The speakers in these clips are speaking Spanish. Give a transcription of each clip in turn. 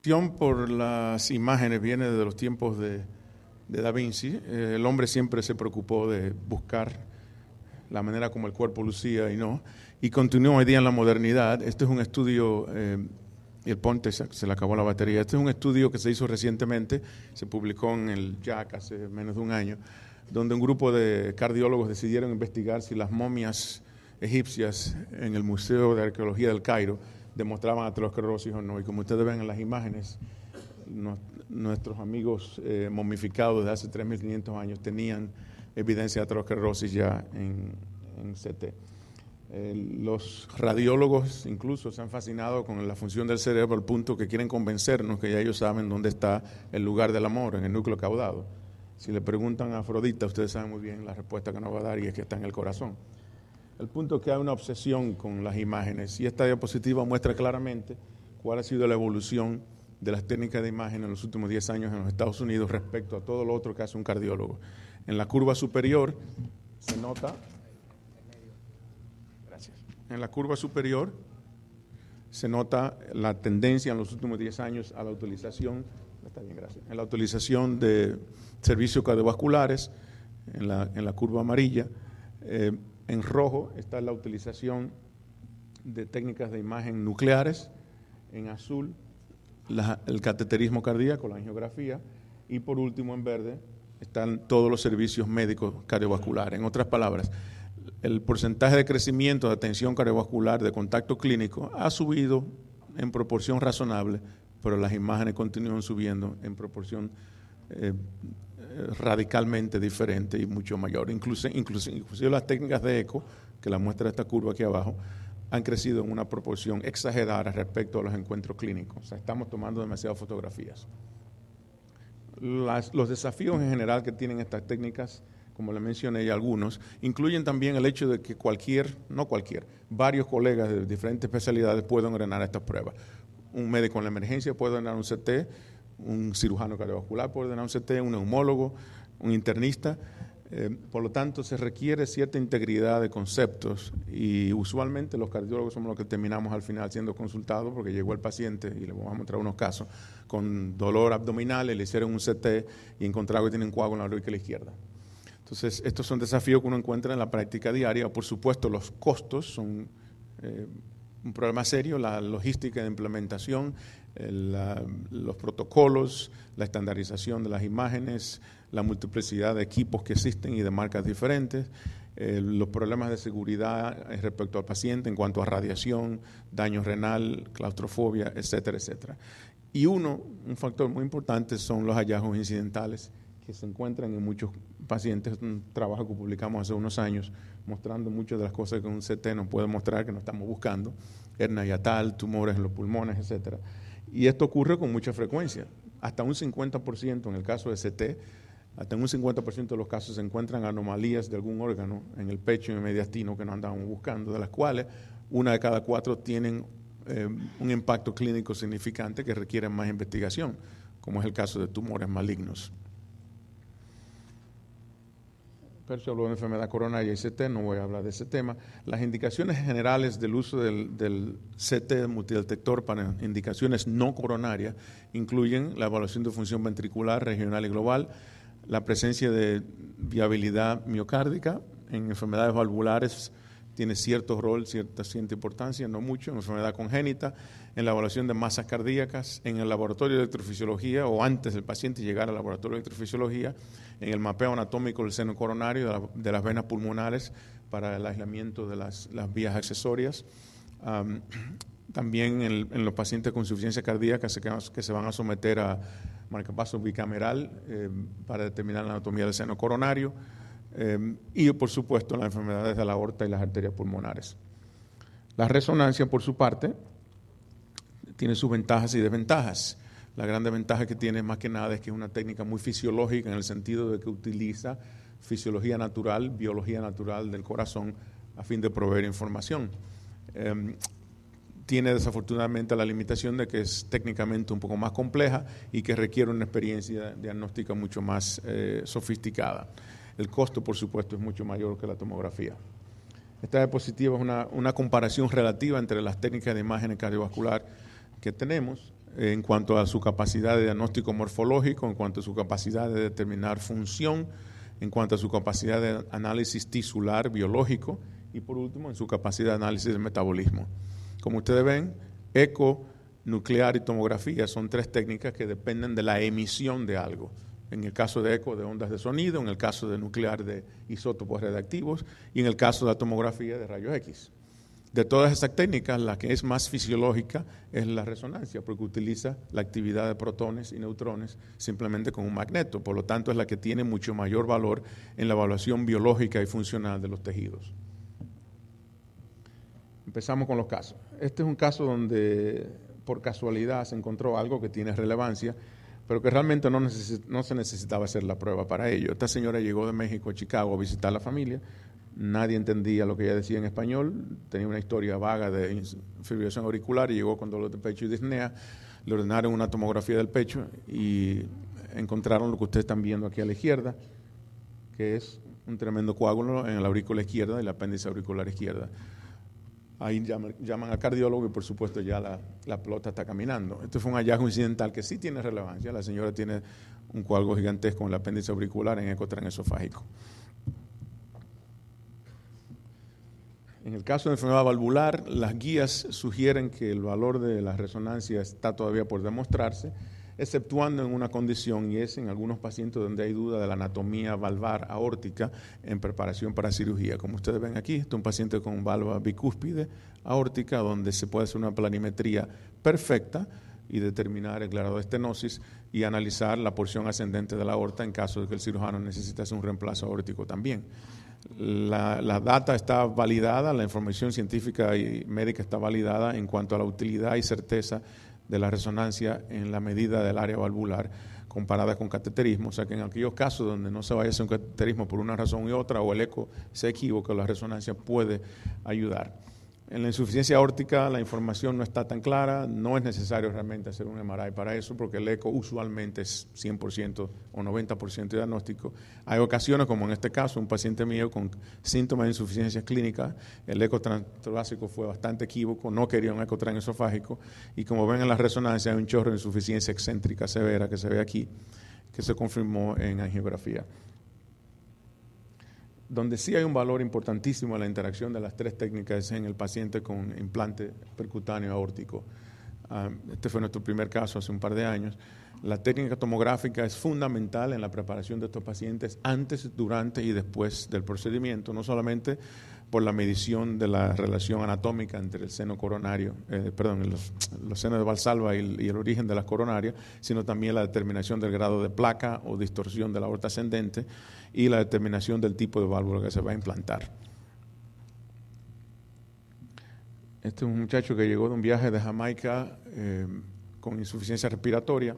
cuestión por las imágenes viene desde los tiempos de Da Vinci. El hombre siempre se preocupó de buscar la manera como el cuerpo lucía y continúa hoy día en la modernidad. Este es un estudio, y el ponte se le acabó la batería. Este es un estudio que se hizo recientemente, se publicó en el JACC hace menos de un año, donde un grupo de cardiólogos decidieron investigar si las momias egipcias en el Museo de Arqueología del Cairo demostraban aterosclerosis o no. Y como ustedes ven en las imágenes, nuestros amigos momificados de hace 3.500 años tenían evidencia de aterosclerosis ya en CT. Los radiólogos incluso se han fascinado con la función del cerebro al punto que quieren convencernos que ya ellos saben dónde está el lugar del amor, en el núcleo caudado. Si le preguntan a Afrodita, ustedes saben muy bien la respuesta que nos va a dar, y es que está en el corazón. El punto es que hay una obsesión con las imágenes, y esta diapositiva muestra claramente cuál ha sido la evolución de las técnicas de imagen en los últimos 10 años en los Estados Unidos respecto a todo lo otro que hace un cardiólogo. En la curva superior se nota, en la curva superior se nota la tendencia en los últimos 10 años a la utilización, en la utilización de servicios cardiovasculares, en la curva amarilla. En rojo está la utilización de técnicas de imagen nucleares, en azul el cateterismo cardíaco, la angiografía, y por último en verde están todos los servicios médicos cardiovasculares. En otras palabras, el porcentaje de crecimiento de atención cardiovascular de contacto clínico ha subido en proporción razonable, pero las imágenes continúan subiendo en proporción radicalmente diferente y mucho mayor. Inclusive las técnicas de eco, que la muestra esta curva aquí abajo, han crecido en una proporción exagerada respecto a los encuentros clínicos. O sea, estamos tomando demasiadas fotografías. Los desafíos en general que tienen estas técnicas, como le mencioné, y algunos, incluyen también el hecho de que varios colegas de diferentes especialidades pueden ordenar estas pruebas. Un médico en la emergencia puede ordenar un CT, un cirujano cardiovascular puede ordenar un CT, un neumólogo, un internista. Por lo tanto, se requiere cierta integridad de conceptos, y usualmente los cardiólogos somos los que terminamos al final siendo consultados porque llegó el paciente, y le vamos a mostrar unos casos, con dolor abdominal, le hicieron un CT y encontraron que tienen coágulo en la auricular izquierda. Entonces, estos son desafíos que uno encuentra en la práctica diaria. Por supuesto, los costos son un problema serio, la logística de implementación, los protocolos, la estandarización de las imágenes, la multiplicidad de equipos que existen y de marcas diferentes, los problemas de seguridad respecto al paciente en cuanto a radiación, daño renal, claustrofobia, etcétera, etcétera. Y un factor muy importante son los hallazgos incidentales que se encuentran en muchos pacientes. Un trabajo que publicamos hace unos años mostrando muchas de las cosas que un CT nos puede mostrar que no estamos buscando, hernia hiatal, tumores en los pulmones, etcétera. Y esto ocurre con mucha frecuencia. Hasta un 50% en el caso de CT, hasta en un 50% de los casos se encuentran anomalías de algún órgano en el pecho y en el mediastino que no andábamos buscando, de las cuales 1 de cada 4 tienen un impacto clínico significante que requieren más investigación, como es el caso de tumores malignos. Percio habló de enfermedad coronaria y CT, no voy a hablar de ese tema. Las indicaciones generales del uso del CT multidetector para indicaciones no coronarias incluyen la evaluación de función ventricular regional y global, la presencia de viabilidad miocárdica en enfermedades valvulares. Tiene cierto rol, cierta importancia, no mucho, en enfermedad congénita, en la evaluación de masas cardíacas, en el laboratorio de electrofisiología o antes del paciente llegar al laboratorio de electrofisiología, en el mapeo anatómico del seno coronario, de las venas pulmonares para el aislamiento de las vías accesorias. También en los pacientes con insuficiencia cardíaca que se van a someter a marcapaso bicameral para determinar la anatomía del seno coronario. Y por supuesto las enfermedades de la aorta y las arterias pulmonares. La resonancia, por su parte, tiene sus ventajas y desventajas. La gran desventaja que tiene más que nada es que es una técnica muy fisiológica, en el sentido de que utiliza fisiología natural, biología natural del corazón a fin de proveer información. Tiene desafortunadamente la limitación de que es técnicamente un poco más compleja y que requiere una experiencia diagnóstica mucho más sofisticada. El costo, por supuesto, es mucho mayor que la tomografía. Esta diapositiva es una comparación relativa entre las técnicas de imagen cardiovascular que tenemos. en cuanto a su capacidad de diagnóstico morfológico, en cuanto a su capacidad de determinar función, en cuanto a su capacidad de análisis tisular biológico y por último en su capacidad de análisis de metabolismo. Como ustedes ven, eco, nuclear y tomografía son tres técnicas que dependen de la emisión de algo. En el caso de eco, de ondas de sonido, en el caso de nuclear, de isótopos radiactivos y en el caso de la tomografía, de rayos X. De todas estas técnicas, la que es más fisiológica es la resonancia, porque utiliza la actividad de protones y neutrones simplemente con un magneto. Por lo tanto, es la que tiene mucho mayor valor en la evaluación biológica y funcional de los tejidos. Empezamos con los casos. Este es un caso donde por casualidad se encontró algo que tiene relevancia, pero que realmente no se necesitaba hacer la prueba para ello. Esta señora llegó de México a Chicago a visitar a la familia. Nadie entendía lo que ella decía en español, tenía una historia vaga de fibrilación auricular y llegó con dolor de pecho y disnea. Le ordenaron una tomografía del pecho y encontraron lo que ustedes están viendo aquí a la izquierda, que es un tremendo coágulo en la aurícula izquierda y el apéndice auricular izquierda. Ahí llaman al cardiólogo y por supuesto ya la pelota está caminando. Este fue un hallazgo incidental que sí tiene relevancia. La señora tiene un coágulo gigantesco en el apéndice auricular en ecotran esofágico. En el caso de enfermedad valvular, las guías sugieren que el valor de la resonancia está todavía por demostrarse, exceptuando en una condición, y es en algunos pacientes donde hay duda de la anatomía valvar aórtica en preparación para cirugía. Como ustedes ven aquí, este es un paciente con valva bicúspide aórtica, donde se puede hacer una planimetría perfecta y determinar el grado de estenosis y analizar la porción ascendente de la aorta en caso de que el cirujano necesite hacer un reemplazo aórtico también. La data está validada, la información científica y médica está validada en cuanto a la utilidad y certeza de la resonancia en la medida del área valvular comparada con cateterismo. O sea que en aquellos casos donde no se vaya a hacer un cateterismo por una razón u otra o el eco se equivoca, la resonancia puede ayudar. En la insuficiencia aórtica la información no está tan clara, no es necesario realmente hacer un MRI para eso porque el eco usualmente es 100% o 90% diagnóstico. Hay ocasiones, como en este caso, un paciente mío con síntomas de insuficiencia clínica, el eco transtorácico fue bastante equívoco, no quería un eco transesofágico y como ven en la resonancia hay un chorro de insuficiencia excéntrica severa que se ve aquí, que se confirmó en angiografía. Donde sí hay un valor importantísimo en la interacción de las tres técnicas es en el paciente con implante percutáneo aórtico. Este fue nuestro primer caso hace un par de años. La técnica tomográfica es fundamental en la preparación de estos pacientes antes, durante y después del procedimiento, no solamente por la medición de la relación anatómica entre el seno coronario, los senos de Valsalva y el origen de las coronarias, sino también la determinación del grado de placa o distorsión de la aorta ascendente y la determinación del tipo de válvula que se va a implantar. Este es un muchacho que llegó de un viaje de Jamaica con insuficiencia respiratoria.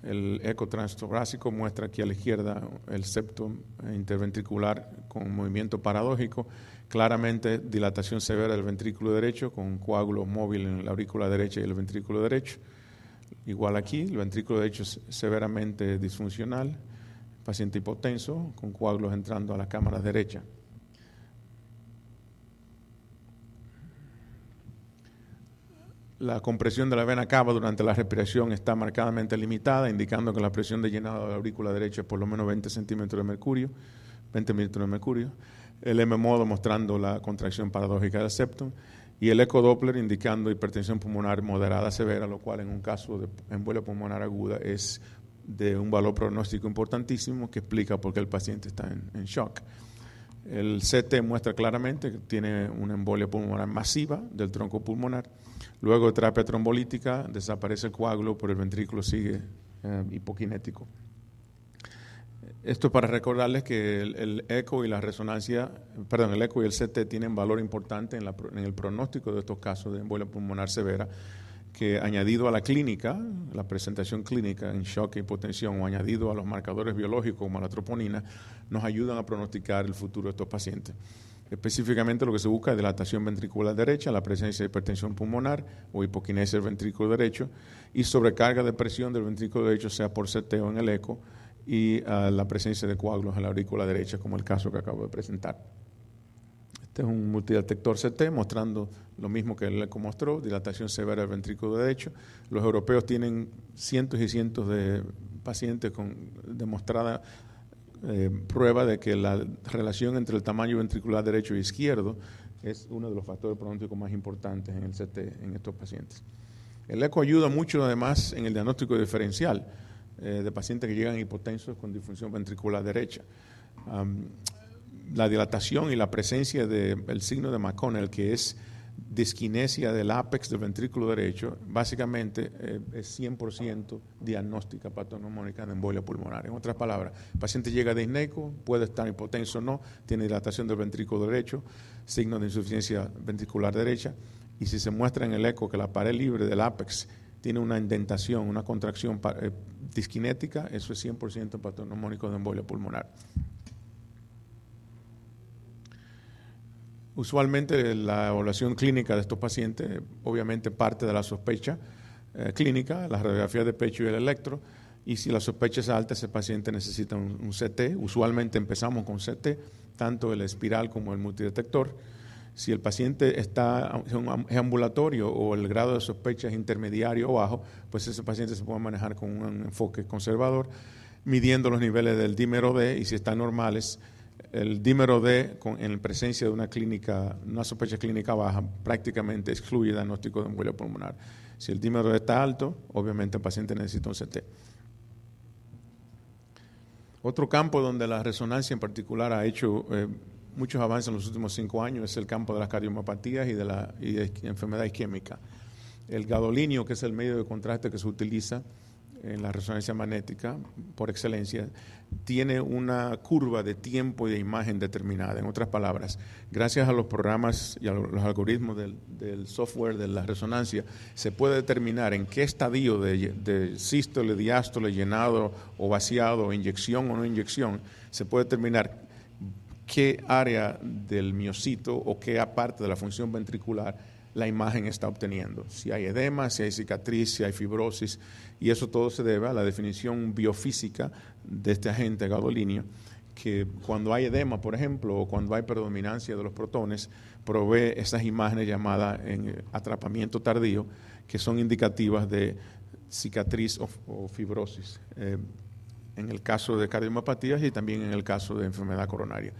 El eco transtorácico muestra aquí a la izquierda el septo interventricular con movimiento paradójico, claramente dilatación severa del ventrículo derecho con un coágulo móvil en la aurícula derecha y el ventrículo derecho. Igual aquí, el ventrículo derecho es severamente disfuncional, paciente hipotenso con coágulos entrando a la cámara derecha. La compresión de la vena cava durante la respiración está marcadamente limitada, indicando que la presión de llenado de la aurícula derecha es por lo menos 20 centímetros de mercurio, 20 milímetros de mercurio. El M-modo mostrando la contracción paradójica del septum y el ecodoppler indicando hipertensión pulmonar moderada severa, lo cual en un caso de embolia pulmonar aguda es de un valor pronóstico importantísimo que explica por qué el paciente está en shock. El CT muestra claramente que tiene una embolia pulmonar masiva del tronco pulmonar. Luego de terapia trombolítica desaparece el coágulo, pero el ventrículo sigue hipokinético. Esto es para recordarles que el eco y la resonancia, el eco y el CT tienen valor importante en el pronóstico de estos casos de embolia pulmonar severa, que añadido a la clínica, la presentación clínica en shock e hipotensión o añadido a los marcadores biológicos como la troponina, nos ayudan a pronosticar el futuro de estos pacientes. Específicamente lo que se busca es dilatación ventricular derecha, la presencia de hipertensión pulmonar o hipoquinesia del ventrículo derecho y sobrecarga de presión del ventrículo derecho, sea por CT o en el eco, y la presencia de coágulos en la aurícula derecha, como el caso que acabo de presentar. Este es un multidetector CT mostrando lo mismo que el eco mostró, dilatación severa del ventrículo derecho. Los europeos tienen cientos y cientos de pacientes con demostrada prueba de que la relación entre el tamaño ventricular derecho e izquierdo es uno de los factores pronósticos más importantes en el CT en estos pacientes. El eco ayuda mucho además en el diagnóstico diferencial de pacientes que llegan hipotensos con disfunción ventricular derecha. La dilatación y la presencia del signo de McConnell, que es disquinesia del ápex del ventrículo derecho, básicamente es 100% diagnóstica patognomónica de embolia pulmonar. En otras palabras, el paciente llega disneico, puede estar hipotenso o no, tiene dilatación del ventrículo derecho, signo de insuficiencia ventricular derecha, y si se muestra en el eco que la pared libre del ápex tiene una indentación, una contracción disquinética, eso es 100% patognomónico de embolia pulmonar. Usualmente la evaluación clínica de estos pacientes obviamente parte de la sospecha clínica, la radiografía de pecho y el electro, y si la sospecha es alta, ese paciente necesita un CT. Usualmente empezamos con CT, tanto el espiral como el multidetector. Si el paciente es ambulatorio o el grado de sospecha es intermediario o bajo, pues ese paciente se puede manejar con un enfoque conservador, midiendo los niveles del dímero D, y si están normales, el dímero D en presencia de una sospecha clínica baja prácticamente excluye el diagnóstico de embolia pulmonar. Si el dímero D está alto, obviamente el paciente necesita un CT. Otro campo donde la resonancia en particular ha hecho muchos avances en los últimos 5 años es el campo de las cardiomiopatías y de enfermedad isquémica. El gadolinio, que es el medio de contraste que se utiliza en la resonancia magnética por excelencia, tiene una curva de tiempo y de imagen determinada. En otras palabras, gracias a los programas y a los algoritmos del software de la resonancia, se puede determinar en qué estadio de sístole, diástole, llenado o vaciado, inyección o no inyección, se puede determinar qué área del miocito o qué parte de la función ventricular la imagen está obteniendo. Si hay edema, si hay cicatriz, si hay fibrosis, y eso todo se debe a la definición biofísica de este agente gadolinio, que cuando hay edema, por ejemplo, o cuando hay predominancia de los protones, provee esas imágenes llamadas en atrapamiento tardío, que son indicativas de cicatriz o fibrosis, en el caso de cardiomiopatías y también en el caso de enfermedad coronaria.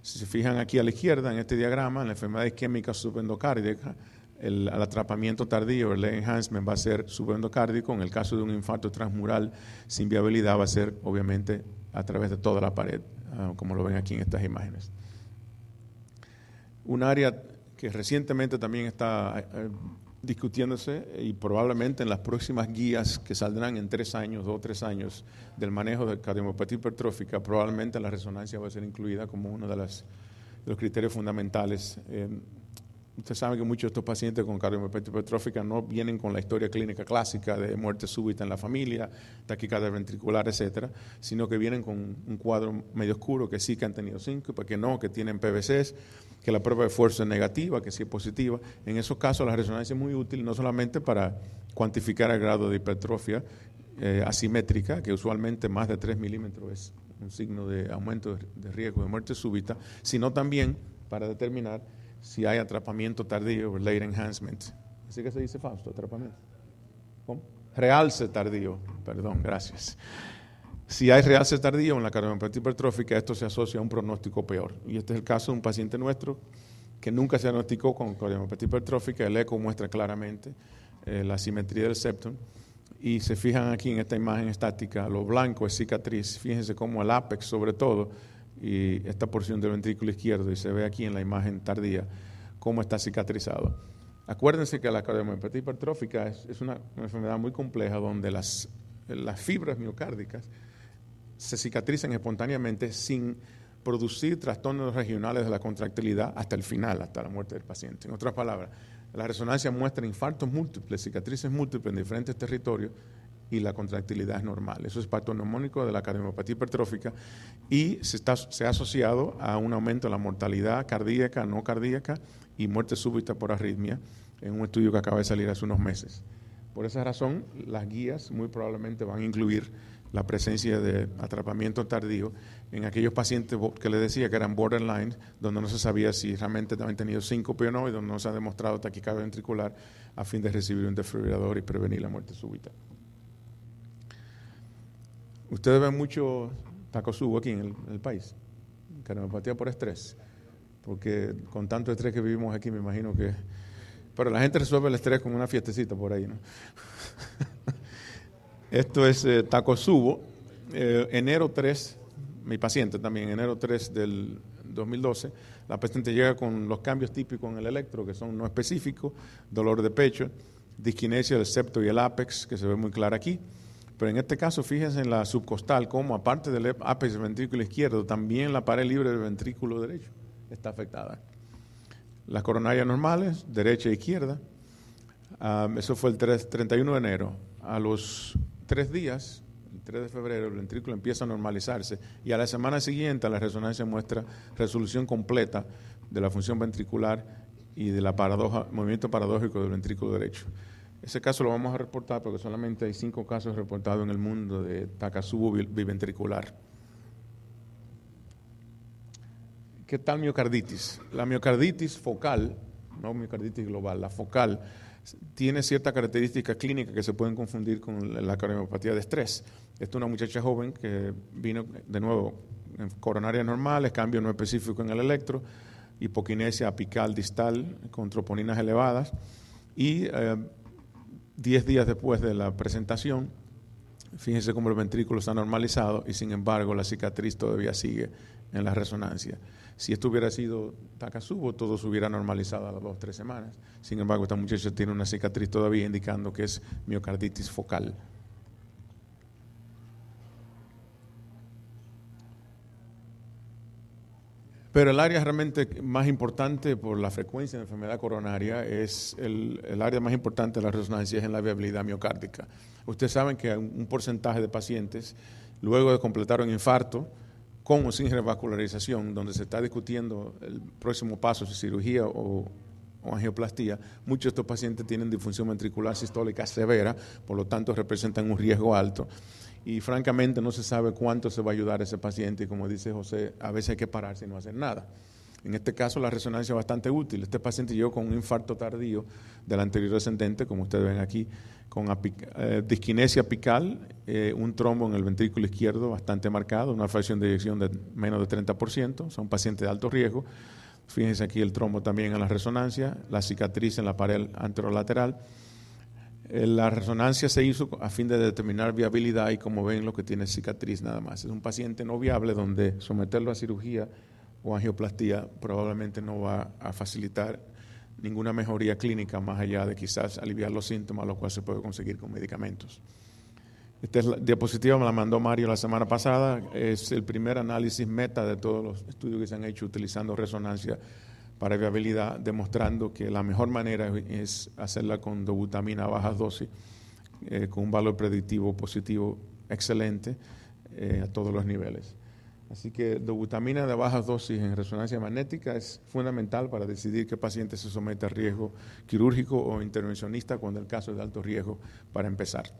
Si se fijan aquí a la izquierda en este diagrama, en la enfermedad isquémica subendocárdica, el atrapamiento tardío, el enhancement va a ser subendocárdico. En el caso de un infarto transmural sin viabilidad va a ser obviamente a través de toda la pared, como lo ven aquí en estas imágenes. Un área que recientemente también está discutiéndose y probablemente en las próximas guías que saldrán en 2 o 3 años del manejo de cardiomopatía hipertrófica, probablemente la resonancia va a ser incluida como uno de los criterios fundamentales. Usted sabe que muchos de estos pacientes con cardiomopatía hipertrófica no vienen con la historia clínica clásica de muerte súbita en la familia, taquicardia ventricular, etcétera, sino que vienen con un cuadro medio oscuro, que sí que han tenido síncope, que no, que tienen PVCs, que la prueba de esfuerzo es negativa, que sí es positiva. En esos casos la resonancia es muy útil no solamente para cuantificar el grado de hipertrofia asimétrica, que usualmente más de 3 milímetros es un signo de aumento de riesgo de muerte súbita, sino también para determinar si hay atrapamiento tardío, late enhancement. ¿Así que se dice, Fausto, atrapamiento? ¿Cómo? Realce tardío, perdón, gracias. Si hay realce tardío en la cardiomopatía hipertrófica, esto se asocia a un pronóstico peor. Y este es el caso de un paciente nuestro que nunca se diagnosticó con cardiomopatía hipertrófica. El eco muestra claramente la simetría del septum. Y se fijan aquí en esta imagen estática, lo blanco es cicatriz. Fíjense cómo el ápex, sobre todo, y esta porción del ventrículo izquierdo, y se ve aquí en la imagen tardía, cómo está cicatrizado. Acuérdense que la cardiomopatía hipertrófica es una enfermedad muy compleja donde las fibras miocárdicas se cicatrizan espontáneamente sin producir trastornos regionales de la contractilidad hasta el final, hasta la muerte del paciente. En otras palabras, la resonancia muestra infartos múltiples, cicatrices múltiples en diferentes territorios y la contractilidad es normal. Eso es patognomónico de la cardiomopatía hipertrófica y se ha asociado a un aumento de la mortalidad cardíaca, no cardíaca y muerte súbita por arritmia en un estudio que acaba de salir hace unos meses. Por esa razón, las guías muy probablemente van a incluir la presencia de atrapamiento tardío en aquellos pacientes que les decía que eran borderline, donde no se sabía si realmente habían tenido síncope o no, y donde no se ha demostrado taquicardia ventricular a fin de recibir un desfibrilador y prevenir la muerte súbita. Ustedes ven mucho Takotsubo aquí en el país, cardiopatía por estrés, porque con tanto estrés que vivimos aquí me imagino que... Pero la gente resuelve el estrés con una fiestecita por ahí, ¿no? Esto es Takotsubo, enero 3, mi paciente también, enero 3 del 2012. La paciente llega con los cambios típicos en el electro, que son no específicos, dolor de pecho, disquinesia del septo y el ápex, que se ve muy clara aquí. Pero en este caso, fíjense en la subcostal, como aparte del ápex del ventrículo izquierdo, también la pared libre del ventrículo derecho está afectada. Las coronarias normales, derecha e izquierda. Eso fue el 31 de enero. A los 3 días, el 3 de febrero, el ventrículo empieza a normalizarse y a la semana siguiente la resonancia muestra resolución completa de la función ventricular y de la movimiento paradójico del ventrículo derecho. Ese caso lo vamos a reportar porque solamente hay 5 casos reportados en el mundo de Takotsubo biventricular. ¿Qué tal miocarditis? La miocarditis focal, no miocarditis global, la focal, tiene cierta característica clínica que se pueden confundir con la cardiopatía de estrés. Esta es una muchacha joven que vino de nuevo en coronarias normales, cambio no específico en el electro, hipoquinesia apical distal con troponinas elevadas y 10 días después de la presentación, fíjense cómo el ventrículo está normalizado y sin embargo la cicatriz todavía sigue en la resonancia. Si esto hubiera sido Takotsubo, todo se hubiera normalizado a las 2 o 3 semanas. Sin embargo, esta muchacha tiene una cicatriz todavía indicando que es miocarditis focal. Pero el área realmente más importante por la frecuencia de enfermedad coronaria es el área más importante de la resonancia es en la viabilidad miocárdica. Ustedes saben que un porcentaje de pacientes, luego de completar un infarto, con o sin revascularización, donde se está discutiendo el próximo paso, si cirugía o angioplastía, muchos de estos pacientes tienen disfunción ventricular sistólica severa, por lo tanto representan un riesgo alto. Y francamente no se sabe cuánto se va a ayudar a ese paciente y como dice José, a veces hay que pararse y no hacer nada. En este caso la resonancia es bastante útil. Este paciente llegó con un infarto tardío del anterior descendente, como ustedes ven aquí, con disquinesia apical, un trombo en el ventrículo izquierdo bastante marcado, una fracción de eyección de menos de 30%, son pacientes de alto riesgo. Fíjense aquí el trombo también en la resonancia, la cicatriz en la pared anterolateral. La resonancia se hizo a fin de determinar viabilidad y como ven lo que tiene cicatriz nada más. Es un paciente no viable donde someterlo a cirugía o angioplastía probablemente no va a facilitar ninguna mejoría clínica más allá de quizás aliviar los síntomas, lo cual se puede conseguir con medicamentos. Esta es la diapositiva, me la mandó Mario la semana pasada, es el primer análisis meta de todos los estudios que se han hecho utilizando resonancia para viabilidad, demostrando que la mejor manera es hacerla con dobutamina a bajas dosis, con un valor predictivo positivo excelente a todos los niveles. Así que dobutamina de bajas dosis en resonancia magnética es fundamental para decidir qué paciente se somete a riesgo quirúrgico o intervencionista cuando el caso es de alto riesgo para empezar.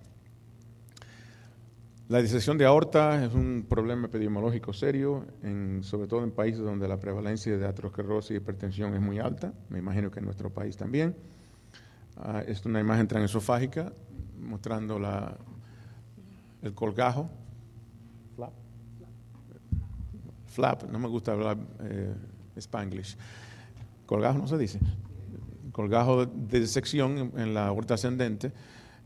La disección de aorta es un problema epidemiológico serio, sobre todo en países donde la prevalencia de aterosclerosis y hipertensión es muy alta, me imagino que en nuestro país también. Es una imagen transesofágica mostrando el colgajo. Flap, no me gusta hablar Spanglish. Colgajo no se dice. Colgajo de disección en la aorta ascendente,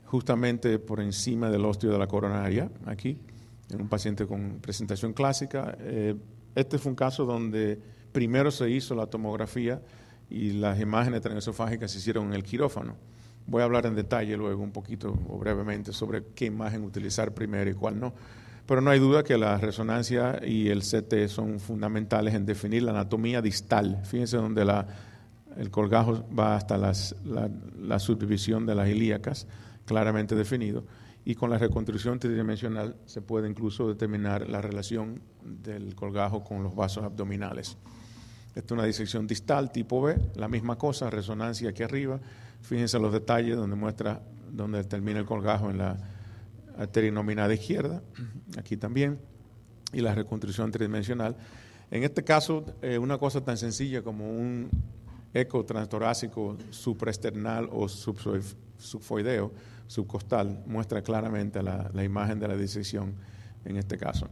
justamente por encima del ósteo de la coronaria, aquí, en un paciente con presentación clásica. Este fue un caso donde primero se hizo la tomografía y las imágenes transesofágicas se hicieron en el quirófano. Voy a hablar en detalle luego un poquito o brevemente sobre qué imagen utilizar primero y cuál no. Pero no hay duda que la resonancia y el CT son fundamentales en definir la anatomía distal. Fíjense donde el colgajo va hasta la subdivisión de las ilíacas, claramente definido. Y con la reconstrucción tridimensional se puede incluso determinar la relación del colgajo con los vasos abdominales. Esta es una disección distal tipo B, la misma cosa, resonancia aquí arriba. Fíjense los detalles donde muestra donde termina el colgajo en arteria nominada izquierda, aquí también, y la reconstrucción tridimensional. En este caso, una cosa tan sencilla como un eco transtorácico supraesternal o subfoideo, subcostal, muestra claramente la imagen de la disección en este caso.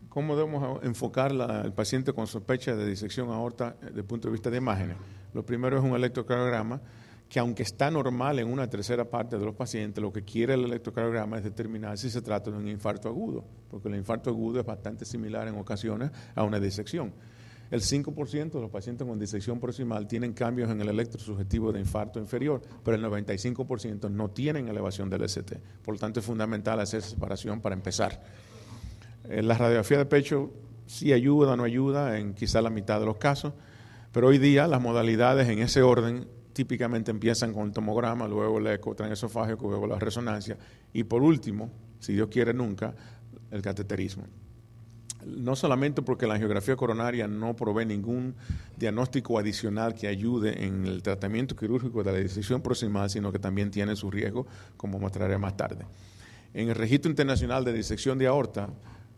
¿Cómo debemos enfocar al paciente con sospecha de disección aorta desde el punto de vista de imágenes? Lo primero es un electrocardiograma que, aunque está normal en una tercera parte de los pacientes, lo que quiere el electrocardiograma es determinar si se trata de un infarto agudo, porque el infarto agudo es bastante similar en ocasiones a una disección. El 5% de los pacientes con disección proximal tienen cambios en el electrosubjetivo de infarto inferior, pero el 95% no tienen elevación del ST. Por lo tanto, es fundamental hacer separación para empezar. La radiografía de pecho sí ayuda o no ayuda en quizá la mitad de los casos, pero hoy día las modalidades en ese orden típicamente empiezan con el tomograma, luego el eco transesofágico, luego la resonancia y por último, si Dios quiere nunca, el cateterismo. No solamente porque la angiografía coronaria no provee ningún diagnóstico adicional que ayude en el tratamiento quirúrgico de la disección proximal, sino que también tiene su riesgo, como mostraré más tarde. En el Registro Internacional de Disección de Aorta,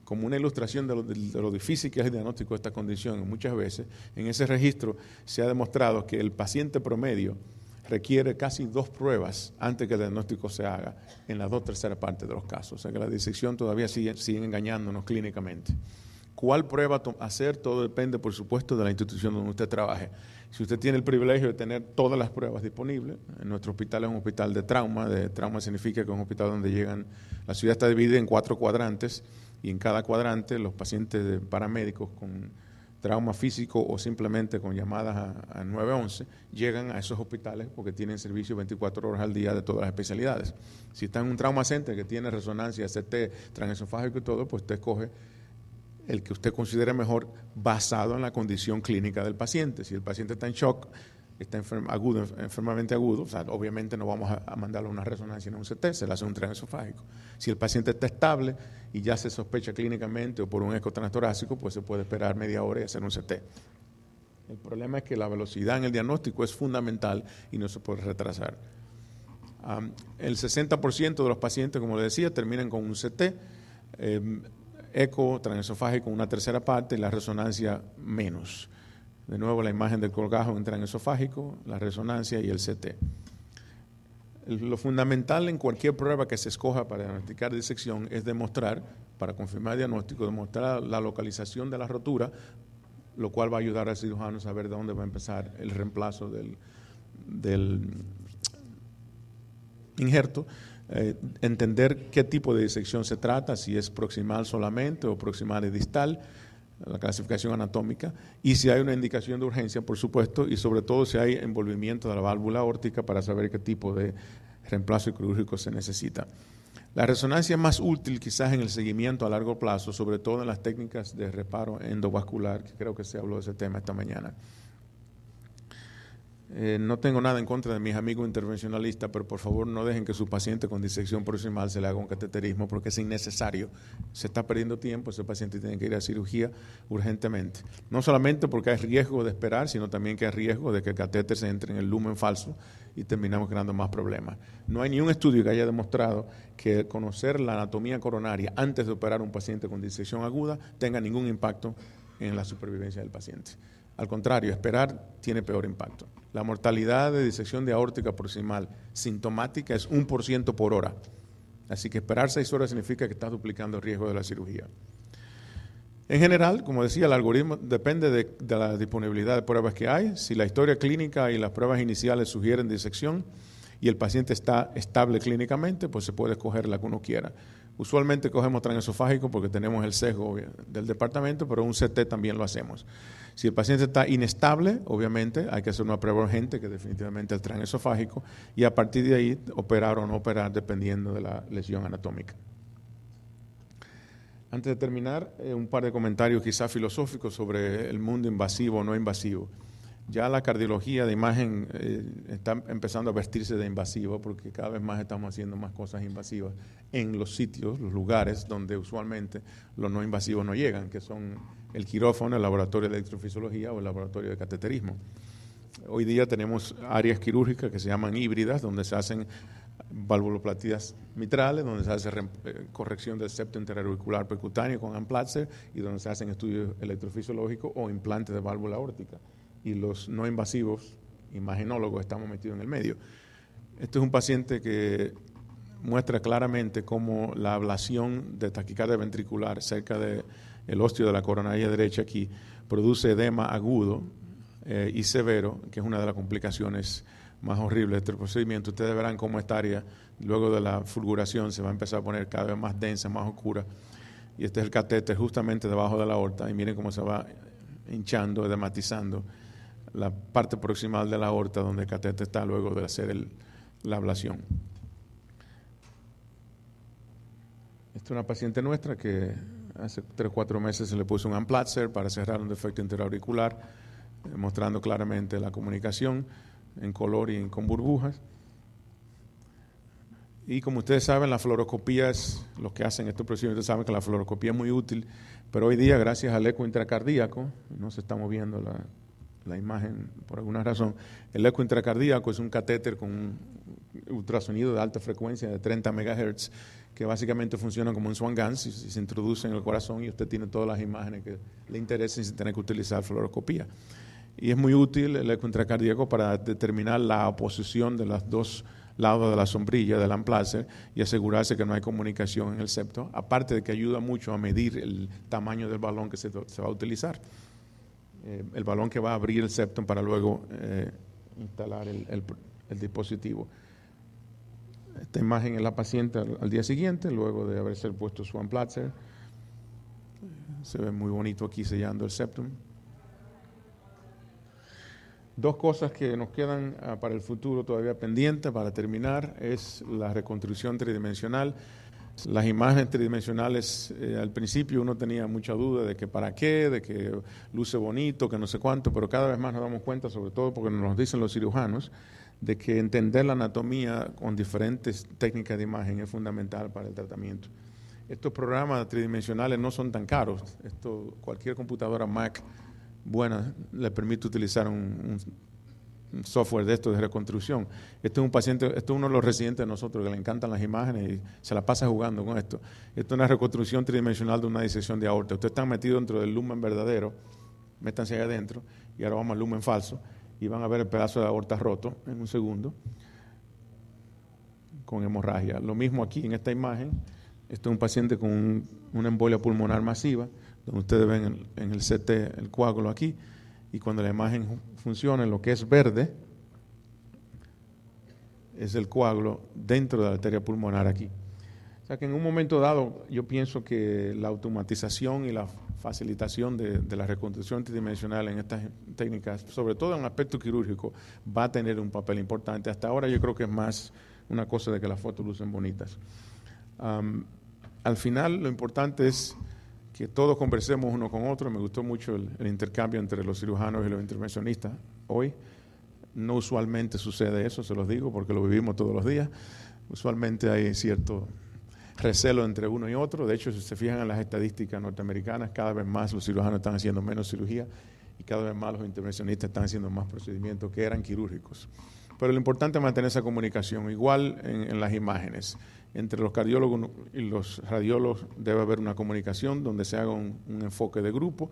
como una ilustración de lo difícil que es el diagnóstico de esta condición, muchas veces en ese registro se ha demostrado que el paciente promedio requiere casi 2 pruebas antes que el diagnóstico se haga en las 2/3 partes de los casos. O sea que la disección todavía sigue engañándonos clínicamente. ¿Cuál prueba hacer? Todo depende, por supuesto, de la institución donde usted trabaje. Si usted tiene el privilegio de tener todas las pruebas disponibles, en nuestro hospital es un hospital de trauma significa que es un hospital donde llegan, la ciudad está dividida en 4 cuadrantes, y en cada cuadrante los pacientes de paramédicos con trauma físico o simplemente con llamadas a 911 llegan a esos hospitales porque tienen servicio 24 horas al día de todas las especialidades. Si está en un trauma center que tiene resonancia, CT, transesofágico y todo, pues usted escoge el que usted considere mejor basado en la condición clínica del paciente. Si el paciente está en shock, está enfermamente agudo, o sea, obviamente no vamos a mandarle una resonancia en un CT, se le hace un transesofágico. Si el paciente está estable y ya se sospecha clínicamente o por un eco transtorácico, pues se puede esperar media hora y hacer un CT. El problema es que la velocidad en el diagnóstico es fundamental y no se puede retrasar. El 60% de los pacientes, como le decía, terminan con un CT, eco transesofágico una 1/3 parte y la resonancia menos. De nuevo la imagen del colgajo en transesofágico, la resonancia y el CT. Lo fundamental en cualquier prueba que se escoja para diagnosticar disección es demostrar, para confirmar el diagnóstico, demostrar la localización de la rotura, lo cual va a ayudar al cirujano a saber de dónde va a empezar el reemplazo del injerto, entender qué tipo de disección se trata, si es proximal solamente o proximal y distal, la clasificación anatómica, y si hay una indicación de urgencia, por supuesto, y sobre todo si hay envolvimiento de la válvula aórtica para saber qué tipo de reemplazo quirúrgico se necesita. La resonancia es más útil quizás en el seguimiento a largo plazo, sobre todo en las técnicas de reparo endovascular, que creo que se habló de ese tema esta mañana. No tengo nada en contra de mis amigos intervencionalistas, pero por favor no dejen que su paciente con disección proximal se le haga un cateterismo porque es innecesario. Se está perdiendo tiempo, ese paciente tiene que ir a cirugía urgentemente. No solamente porque hay riesgo de esperar, sino también que hay riesgo de que el catéter se entre en el lumen falso y terminamos creando más problemas. No hay ni un estudio que haya demostrado que conocer la anatomía coronaria antes de operar a un paciente con disección aguda tenga ningún impacto en la supervivencia del paciente. Al contrario, esperar tiene peor impacto. La mortalidad de disección de aórtica proximal sintomática es 1% por hora. Así que esperar 6 horas significa que estás duplicando el riesgo de la cirugía. En general, como decía, el algoritmo depende de la disponibilidad de pruebas que hay. Si la historia clínica y las pruebas iniciales sugieren disección y el paciente está estable clínicamente, pues se puede escoger la que uno quiera. Usualmente cogemos transesofágico porque tenemos el sesgo del departamento, pero un CT también lo hacemos. Si el paciente está inestable, obviamente hay que hacer una prueba urgente, que definitivamente es el transesofágico, y a partir de ahí operar o no operar dependiendo de la lesión anatómica. Antes de terminar, un par de comentarios quizás filosóficos sobre el mundo invasivo o no invasivo. Ya la cardiología de imagen está empezando a vestirse de invasiva porque cada vez más estamos haciendo más cosas invasivas en los sitios, los lugares donde usualmente los no invasivos no llegan, que son el quirófano, el laboratorio de electrofisiología o el laboratorio de cateterismo. Hoy día tenemos áreas quirúrgicas que se llaman híbridas, donde se hacen valvuloplatías mitrales, donde se hace corrección del septo interauricular percutáneo con Amplatzer y donde se hacen estudios electrofisiológicos o implantes de válvula aórtica. Y los no invasivos, imagenólogos, estamos metidos en el medio. Este es un paciente que muestra claramente cómo la ablación de taquicardia ventricular cerca del ósteo de la coronaria derecha aquí produce edema agudo y severo, que es una de las complicaciones más horribles de este procedimiento. Ustedes verán cómo esta área, luego de la fulguración, se va a empezar a poner cada vez más densa, más oscura. Y este es el catéter justamente debajo de la aorta. Y miren cómo se va hinchando, edematizando la parte proximal de la aorta donde el catéter está luego de hacer la ablación. Esta es una paciente nuestra que hace 3 o 4 meses se le puso un Amplatzer para cerrar un defecto interauricular, mostrando claramente la comunicación en color y con burbujas. Y como ustedes saben, la fluoroscopía es lo que hacen estos procedimientos. Saben que la fluoroscopía es muy útil, pero hoy día, gracias al eco intracardíaco, no se está moviendo la imagen por alguna razón, el eco intracardíaco es un catéter con un ultrasonido de alta frecuencia de 30 MHz que básicamente funciona como un Swan Ganz y se introduce en el corazón y usted tiene todas las imágenes que le interesen sin tener que utilizar fluoroscopía. Y es muy útil el eco intracardíaco para determinar la oposición de los dos lados de la sombrilla del Amplatzer y asegurarse que no hay comunicación en el septo, aparte de que ayuda mucho a medir el tamaño del balón que se va a utilizar. El balón que va a abrir el septum para luego instalar el dispositivo. Esta imagen es la paciente al día siguiente, luego de haberse puesto su Amplatzer. Se ve muy bonito aquí sellando el septum. 2 cosas que nos quedan para el futuro todavía pendientes para terminar es la reconstrucción tridimensional. Las imágenes tridimensionales, al principio uno tenía mucha duda de que para qué, de que luce bonito, que no sé cuánto, pero cada vez más nos damos cuenta, sobre todo porque nos dicen los cirujanos, de que entender la anatomía con diferentes técnicas de imagen es fundamental para el tratamiento. Estos programas tridimensionales no son tan caros. Cualquier computadora Mac buena le permite utilizar un software de esto de reconstrucción. Este es un paciente, esto es uno de los residentes de nosotros que le encantan las imágenes y se la pasa jugando con esto. Esto es una reconstrucción tridimensional de una disección de aorta. Ustedes están metidos dentro del lumen verdadero, métanse ahí adentro y ahora vamos al lumen falso y van a ver el pedazo de aorta roto en un segundo con hemorragia. Lo mismo aquí en esta imagen. Este es un paciente con una embolia pulmonar masiva, donde ustedes ven en el CT el coágulo aquí, y cuando la imagen funciona, lo que es verde es el coágulo dentro de la arteria pulmonar aquí. O sea que en un momento dado yo pienso que la automatización y la facilitación de la reconstrucción tridimensional en estas técnicas, sobre todo en el aspecto quirúrgico, va a tener un papel importante. Hasta ahora yo creo que es más una cosa de que las fotos lucen bonitas. Al final lo importante es que todos conversemos uno con otro. Me gustó mucho el intercambio entre los cirujanos y los intervencionistas hoy. No usualmente sucede eso, se los digo, porque lo vivimos todos los días. Usualmente hay cierto recelo entre uno y otro. De hecho, si se fijan en las estadísticas norteamericanas, cada vez más los cirujanos están haciendo menos cirugía y cada vez más los intervencionistas están haciendo más procedimientos que eran quirúrgicos. Pero lo importante es mantener esa comunicación, igual en las imágenes. Entre los cardiólogos y los radiólogos debe haber una comunicación donde se haga un enfoque de grupo,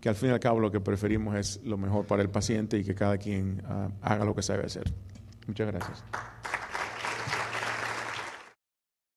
que al fin y al cabo lo que preferimos es lo mejor para el paciente y que cada quien haga lo que sabe hacer. Muchas gracias.